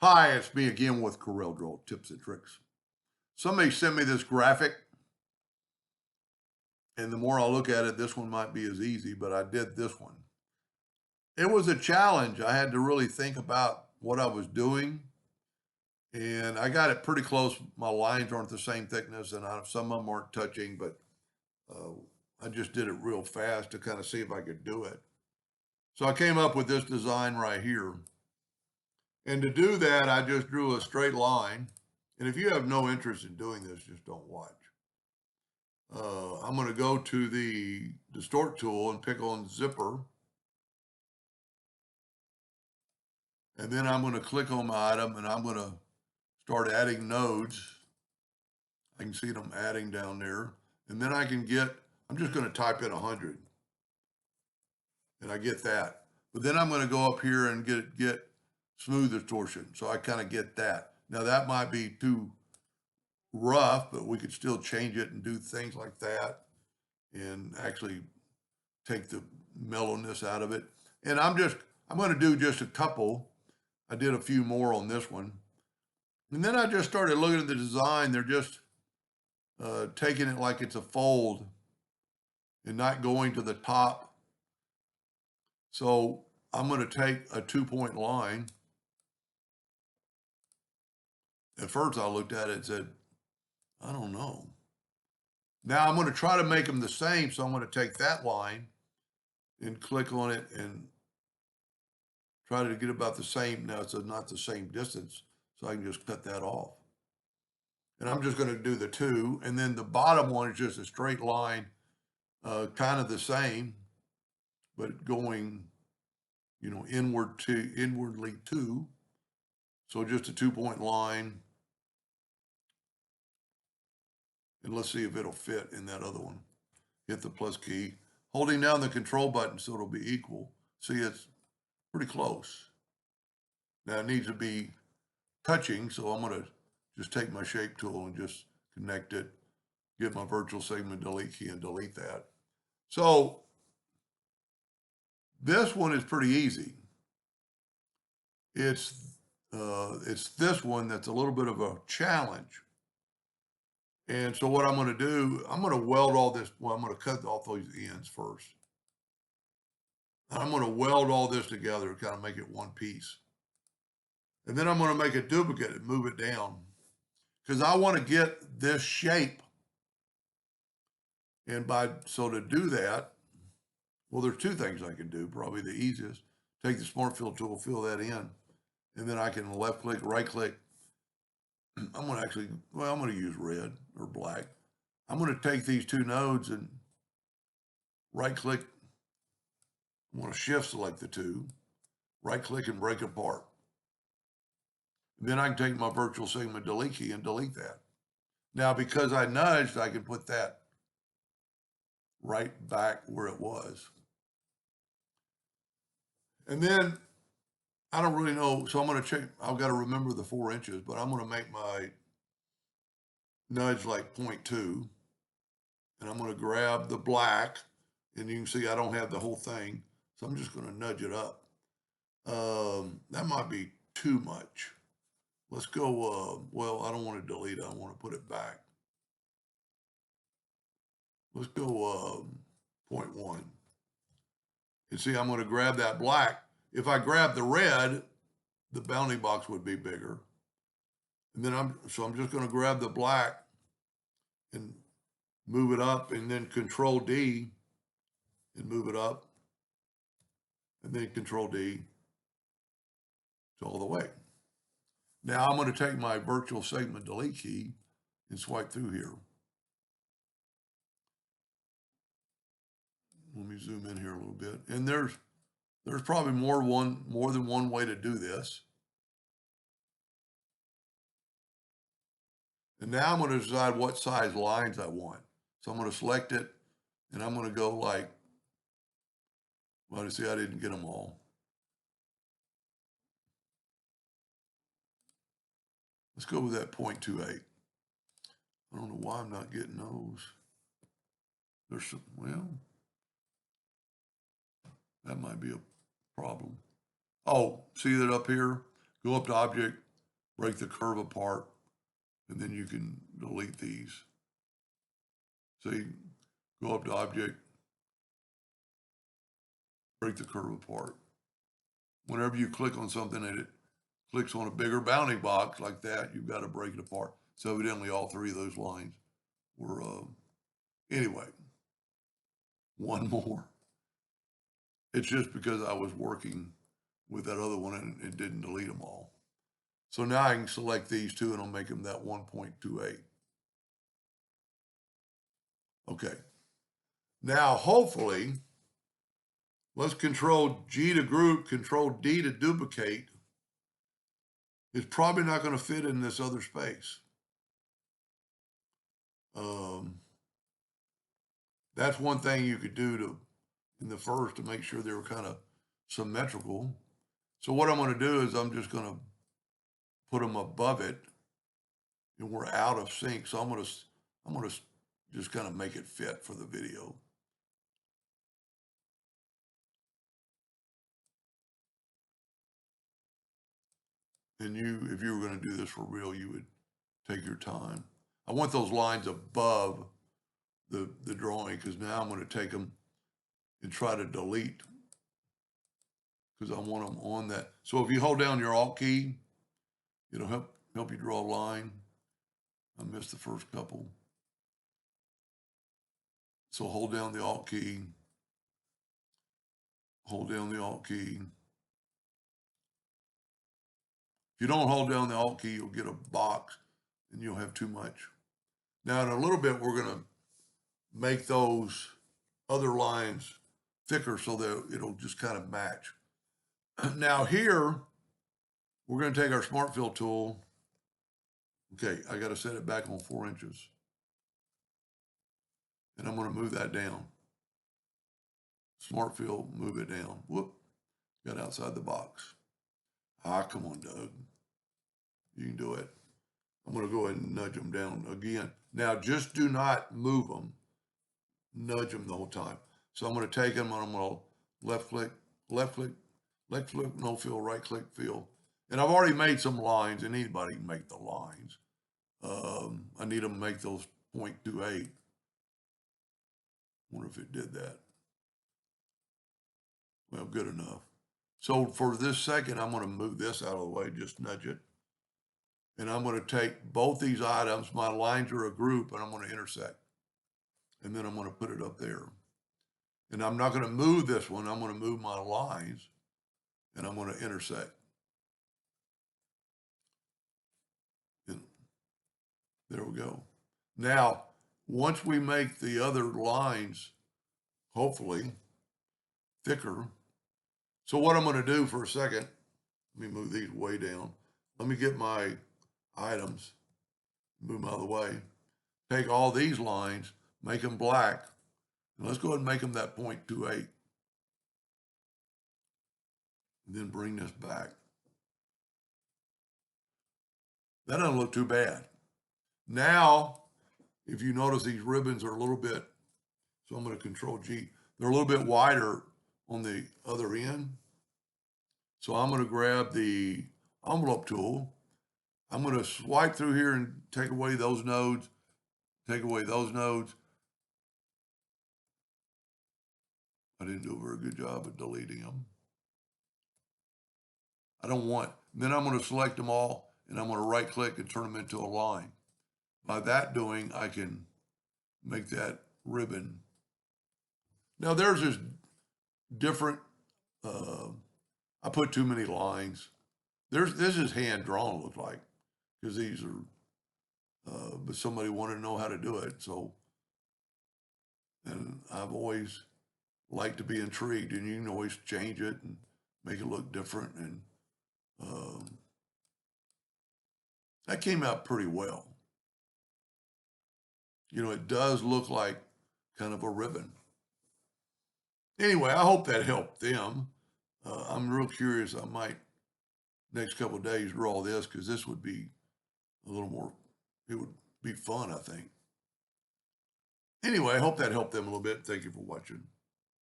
Hi, it's me again with Corel Draw Tips and Tricks. Somebody sent me this graphic, and the more I look at it, this one might be as easy, but I did this one. It was a challenge. I had to really think about what I was doing, and I got it pretty close. My lines aren't the same thickness, and some of them aren't touching, but uh, I just did it real fast to kind of see if I could do it. So I came up with this design right here. And to do that, I just drew a straight line. And if you have no interest in doing this, just don't watch. I'm going to go to the distort tool and pick on zipper. And then I'm going to click on my item and I'm going to start adding nodes. I can see them adding down there. And then I'm just going to type in 100. And I get that. But then I'm going to go up here and get smooth distortion. So I kind of get that. Now that might be too rough, but we could still change it and do things like that and actually take the mellowness out of it. And I'm going to do just a couple. I did a few more on this one. And then I just started looking at the design. They're just taking it like it's a fold and not going to the top. So I'm going to take a 2-point line. At first I looked at it and said, I don't know. Now I'm going to try to make them the same. So I'm going to take that line and click on it and try to get about the same. Now it's not the same distance, so I can just cut that off. And I'm just going to do the two. And then the bottom one is just a straight line, kind of the same, but going, inwardly two. So just a 2-point line. And let's see if it'll fit in that other one. Hit the plus key, holding down the control button so it'll be equal. See, it's pretty close. Now it needs to be touching, so I'm going to just take my shape tool and just connect it, get my virtual segment delete key and delete that. So this one is pretty easy. It's this one that's a little bit of a challenge. And so what I'm going to do, I'm going to weld all this. Well, I'm going to cut off those ends first. And I'm going to weld all this together to kind of make it one piece. And then I'm going to make a duplicate and move it down because I want to get this shape. And so to do that, well, there's two things I can do. Probably the easiest, take the Smart Fill tool, fill that in, and then I can left click, right click. I'm going to use red or black. I'm going to take these two nodes and right click. I want to shift select the two, right click and break apart. And then I can take my virtual segment delete key and delete that. Now, because I nudged, I can put that right back where it was. And then I don't really know, so I'm going to check. I've got to remember the 4 inches, but I'm going to make my nudge like 0.2, and I'm going to grab the black, and you can see I don't have the whole thing, so I'm just going to nudge it up. That might be too much. Let's go, well, I don't want to delete it. I want to put it back. Let's go 0.1. And see, I'm going to grab that black. If I grab the red, the bounding box would be bigger. And then I'm just going to grab the black and move it up, and then Control D and move it up, and then Control D to all the way. Now I'm going to take my virtual segment delete key and swipe through here. Let me zoom in here a little bit. And there's probably more than one way to do this. And now I'm going to decide what size lines I want. So I'm going to select it, and I'm going to go like, well, you see, I didn't get them all. Let's go with that 0.28. I don't know why I'm not getting those. There's some, well, that might be a problem. Oh, see that up here? Go up to Object, break the curve apart, and then you can delete these. So you go up to Object, break the curve apart. Whenever you click on something and it clicks on a bigger bounding box like that, you've got to break it apart. So evidently all three of those lines were, anyway, one more. It's just because I was working with that other one and it didn't delete them all. So now I can select these two and I'll make them that 1.28. Okay. Now, hopefully, let's Control G to group, Control D to duplicate. It's probably not going to fit in this other space. That's one thing you could do in the first to make sure they were kind of symmetrical. So what I'm going to do is I'm just going to put them above it, and we're out of sync. So I'm going to just kind of make it fit for the video. And if you were going to do this for real, you would take your time. I want those lines above the drawing, because now I'm going to take them and try to delete, because I want them on that. So if you hold down your Alt key, it'll help you draw a line. I missed the first couple. So hold down the Alt key, hold down the Alt key. If you don't hold down the Alt key, you'll get a box and you'll have too much. Now in a little bit, we're going to make those other lines thicker so that it'll just kind of match. Now here, we're going to take our Smart Fill tool. Okay, I got to set it back on 4 inches. And I'm going to move that down. Smart Fill, move it down. Whoop, got outside the box. Ah, come on, Doug. You can do it. I'm going to go ahead and nudge them down again. Now, just do not move them. Nudge them the whole time. So I'm going to take them and I'm going to left click, no fill, right click, fill. And I've already made some lines, and anybody can make the lines. I need them to make those 0.28. Wonder if it did that. Well, good enough. So for this second, I'm going to move this out of the way, just nudge it. And I'm going to take both these items, my lines are a group, and I'm going to intersect. And then I'm going to put it up there. And I'm not going to move this one, I'm going to move my lines, and I'm going to intersect. And there we go. Now, once we make the other lines, hopefully, thicker. So what I'm going to do for a second, let me move these way down. Let me get my items, move them out of the way. Take all these lines, make them black, and let's go ahead and make them that 0.28. And then bring this back. That doesn't look too bad. Now, if you notice, these ribbons are a little bit, so I'm going to Control G. They're a little bit wider on the other end. So I'm going to grab the envelope tool. I'm going to swipe through here and take away those nodes, take away those nodes. I didn't do a very good job of deleting them. I don't want, then I'm going to select them all and I'm going to right click and turn them into a line. By that doing, I can make that ribbon. Now there's this different, I put too many lines. This is hand drawn, it looks like, because these are, but somebody wanted to know how to do it. So, and I've always liked to be intrigued, and you can always change it and make it look different. And that came out pretty well. You know, it does look like kind of a ribbon. Anyway, I hope that helped them. I'm real curious. I might, next couple of days, draw this, because this would be a little more, it would be fun, I think. Anyway, I hope that helped them a little bit. Thank you for watching.